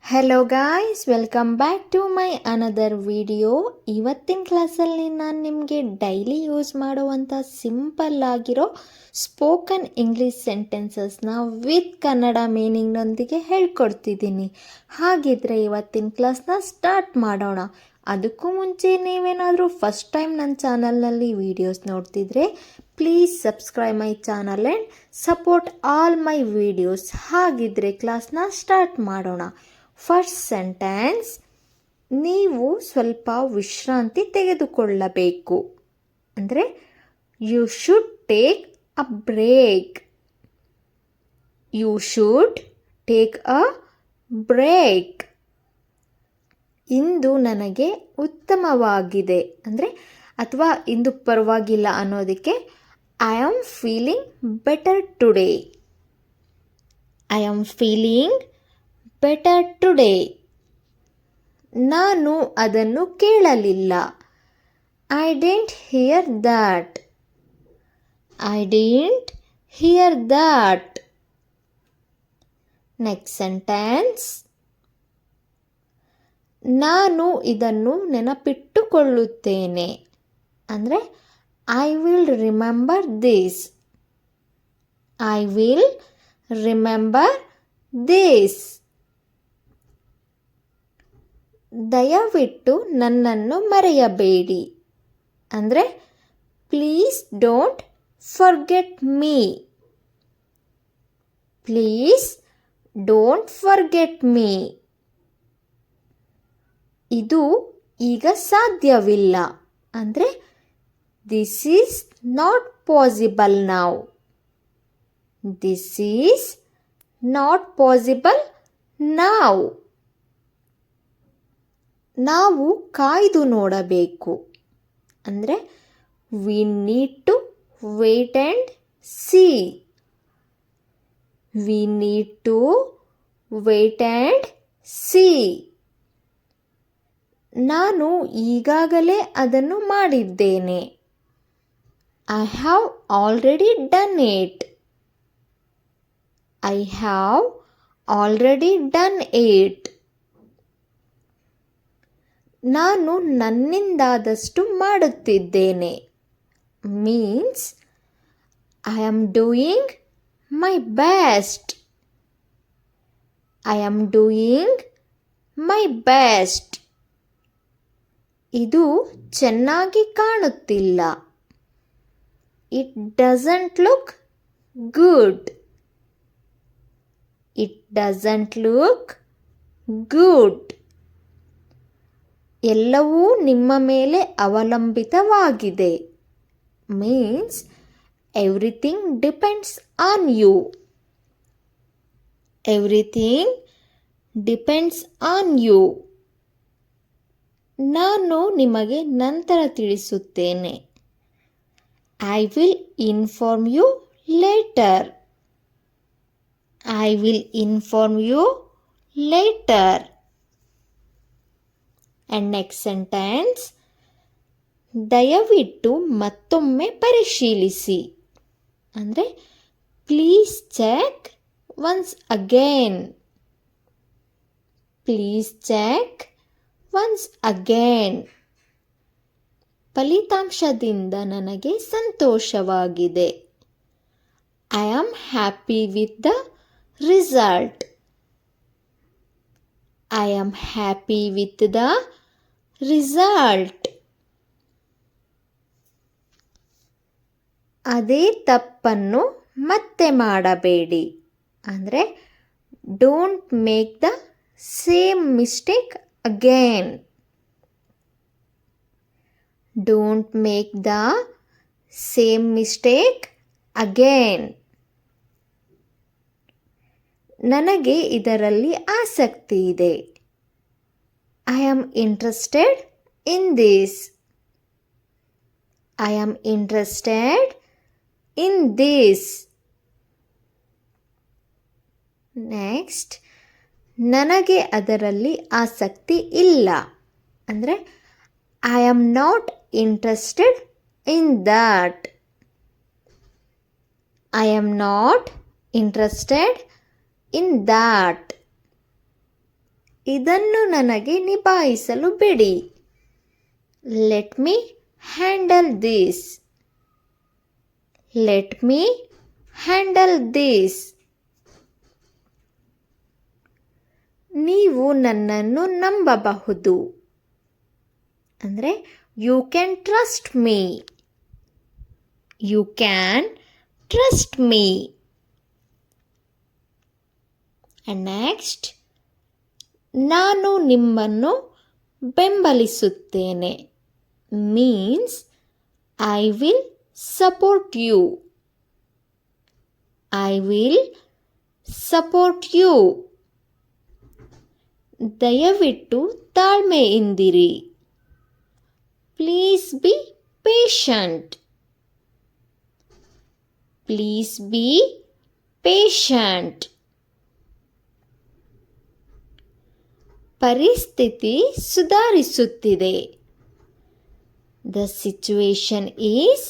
Hello guys, welcome back to my another video. ಇವತ್ತಿನ ಕ್ಲಾಸಲ್ಲಿ ನಾನು ನಿಮಗೆ ಡೈಲಿ ಯೂಸ್ ಮಾಡುವಂಥ ಸಿಂಪಲ್ ಆಗಿರೋ ಸ್ಪೋಕನ್ ಇಂಗ್ಲೀಷ್ ಸೆಂಟೆನ್ಸಸ್ನ ವಿತ್ ಕನ್ನಡ ಮೀನಿಂಗ್ನೊಂದಿಗೆ ಹೇಳ್ಕೊಡ್ತಿದ್ದೀನಿ. ಹಾಗಿದ್ರೆ ಇವತ್ತಿನ ಕ್ಲಾಸ್ನ ಸ್ಟಾರ್ಟ್ ಮಾಡೋಣ. ಅದಕ್ಕೂ ಮುಂಚೆ ನೀವೇನಾದರೂ ಫಸ್ಟ್ ಟೈಮ್ ನನ್ನ ಚಾನಲ್ನಲ್ಲಿ ವೀಡಿಯೋಸ್ ನೋಡ್ತಿದ್ರೆ please subscribe my channel and support all my videos. ಹಾಗಿದ್ರೆ ಕ್ಲಾಸ್ನ ಸ್ಟಾರ್ಟ್ ಮಾಡೋಣ. ಫಸ್ಟ್ ಸೆಂಟೆನ್ಸ್, ನೀವು ಸ್ವಲ್ಪ ವಿಶ್ರಾಂತಿ ತೆಗೆದುಕೊಳ್ಳಬೇಕು. ಅಂದರೆ you should take a break. You should take a break. ಇಂದು ನನಗೆ ಉತ್ತಮವಾಗಿದೆ ಅಂದರೆ ಅಥವಾ ಇಂದು ಪರವಾಗಿಲ್ಲ ಅನ್ನೋದಕ್ಕೆ I am feeling better today. I am feeling better today. ನಾನು ಅದನ್ನು ಕೇಳಲಿಲ್ಲ. I didn't hear that. I didn't hear that. Next sentence, ನಾನು ಇದನ್ನು ನೆನಪಿಟ್ಟುಕೊಳ್ಳುತ್ತೇನೆ. ಅಂದರೆ I will remember this. I will remember this. ದಯವಿಟ್ಟು ನನ್ನನ್ನು ಮರೆಯಬೇಡಿ. ಅಂದರೆ please don't forget me. Please don't forget me. ಇದು ಈಗ ಸಾಧ್ಯವಿಲ್ಲ. ಅಂದರೆ this is not possible now. This is not possible now. ನಾವು ಕಾಯ್ದು ನೋಡಬೇಕು. ಅಂದರೆ we need to wait and see. We need to wait and see. ನಾನು ಈಗಾಗಲೇ ಅದನ್ನು ಮಾಡಿದ್ದೇನೆ. I have already done it. I have already done it. ನಾನು ನನ್ನಿಂದಾದಷ್ಟು ಮಾಡುತ್ತಿದ್ದೇನೆ. Means I am doing my best. I am doing my best. ಇದು ಚೆನ್ನಾಗಿ ಕಾಣುತ್ತಿಲ್ಲ. It doesn't look good. It doesn't look good. ಎಲ್ಲವೂ ನಿಮ್ಮ ಮೇಲೆ ಅವಲಂಬಿತವಾಗಿದೆ. Means everything depends on you. Everything depends on you. ನಾನು ನಿಮಗೆ ನಂತರ ತಿಳಿಸುತ್ತೇನೆ. I will inform you later. I will inform you later. And next sentence, ದಯವಿಟ್ಟು ಮತ್ತೊಮ್ಮೆ ಪರಿಶೀಲಿಸಿ. ಅಂದರೆ please check once again. Please check once again. ಫಲಿತಾಂಶದಿಂದ ನನಗೆ ಸಂತೋಷವಾಗಿದೆ. I am happy with the result. I am happy with the result. ಅದೇ ತಪ್ಪನ್ನು ಮತ್ತೆ ಮಾಡಬೇಡಿ. ಅಂದರೆ don't make the same mistake again. Don't make the same mistake again. ನನಗೆ ಇದರಲ್ಲಿ ಆಸಕ್ತಿ ಇದೆ. I am interested in this. I am interested in this. Next, ನನಗೆ ಅದರಲ್ಲಿ ಆಸಕ್ತಿ ಇಲ್ಲ. ಅಂದರೆ I am not interested in that. I am not interested in that. ಇದನ್ನು ನನಗೆ ನಿಭಾಯಿಸಲು ಬಿಡಿ. Let me handle this. Let me handle this. ನೀವು ನನ್ನನ್ನು ನಂಬಬಹುದು. ಅಂದರೆ you can trust me. You can trust me. And next, ನಾನು ನಿಮ್ಮನ್ನು ಬೆಂಬಲಿಸುತ್ತೇನೆ. Means I will support you. I will support you. ದಯವಿಟ್ಟು ತಾಳ್ಮೆಯಿಂದಿರಿ. Please be patient. Please be patient. ಪರಿಸ್ಥಿತಿ ಸುಧಾರಿಸುತ್ತಿದೆ. The situation is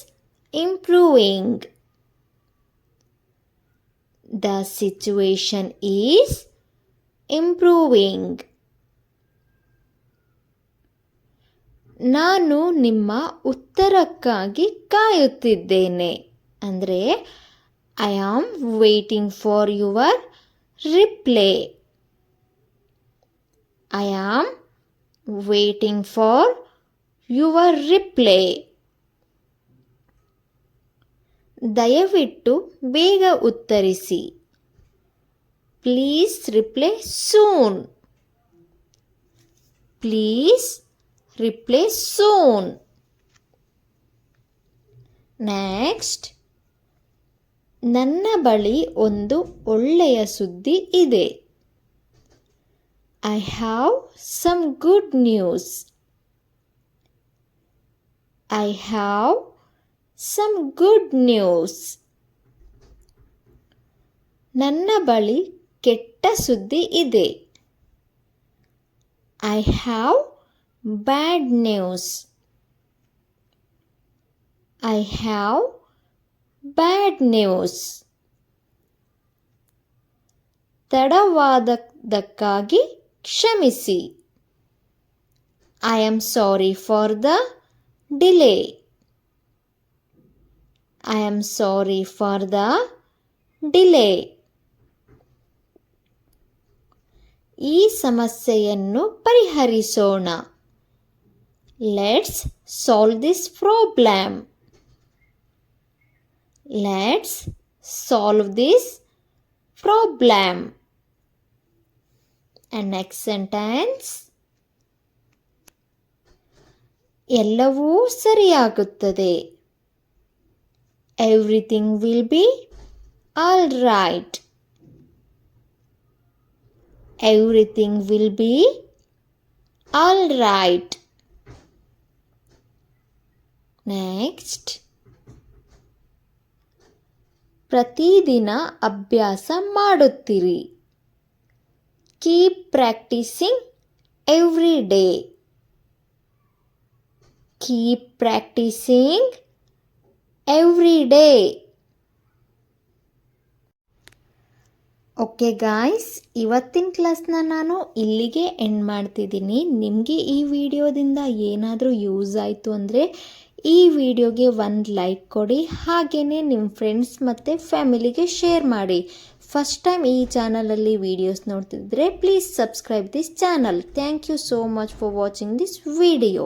improving. The situation is improving. ನಾನು ನಿಮ್ಮ ಉತ್ತರಕ್ಕಾಗಿ ಕಾಯುತ್ತಿದ್ದೇನೆ. ಅಂದರೆ I am waiting for your reply. I am waiting for your reply. ದಯವಿಟ್ಟು ಬೇಗ ಉತ್ತರಿಸಿ. Please reply soon. Please reply soon. Next, ನನ್ನ ಬಳಿ ಒಂದು ಒಳ್ಳೆಯ ಸುದ್ದಿ ಇದೆ. I have some good news. I have some good news. ನನ್ನ ಬಳಿ ಕೆಟ್ಟ ಸುದ್ದಿ ಇದೆ. I have bad news. I have bad news. ತಡವಾದಕ್ಕಾಗಿ ಕ್ಷಮಿಸಿ. I am sorry for the delay. I am sorry for the delay. ಈ ಸಮಸ್ಯೆಯನ್ನು ಪರಿಹರಿಸೋಣ. Let's solve this problem. Let's solve this problem. And next sentence, ಎಲ್ಲವೂ ಸರಿಯಾಗುತ್ತದೆ. Everything will be all right. Everything will be all right. Next, ಪ್ರತಿದಿನ ಅಭ್ಯಾಸ ಮಾಡುತ್ತಿರಿ. Keep practising every day. Keep practising every day. Okay guys, ಇವತ್ತಿನ ಕ್ಲಾಸ್ನ ನಾನು ಇಲ್ಲಿಗೆ end ಮಾಡ್ತಿದ್ದೀನಿ. ನಿಮಗೆ ಈ ವಿಡಿಯೋದಿಂದ ಏನಾದರೂ ಯೂಸ್ ಆಯಿತು ಅಂದರೆ ಈ ವಿಡಿಯೋಗೆ ಒಂದು ಲೈಕ್ ಕೊಡಿ. ಹಾಗೆಯೇ ನಿಮ್ಮ ಫ್ರೆಂಡ್ಸ್ ಮತ್ತು ಫ್ಯಾಮಿಲಿಗೆ ಶೇರ್ ಮಾಡಿ. ಫಸ್ಟ್ ಟೈಮ್ ಈ ಚಾನಲಲ್ಲಿ ವಿಡಿಯೋಸ್ ನೋಡ್ತಿದ್ರೆ please subscribe this channel. Thank you so much for watching this video.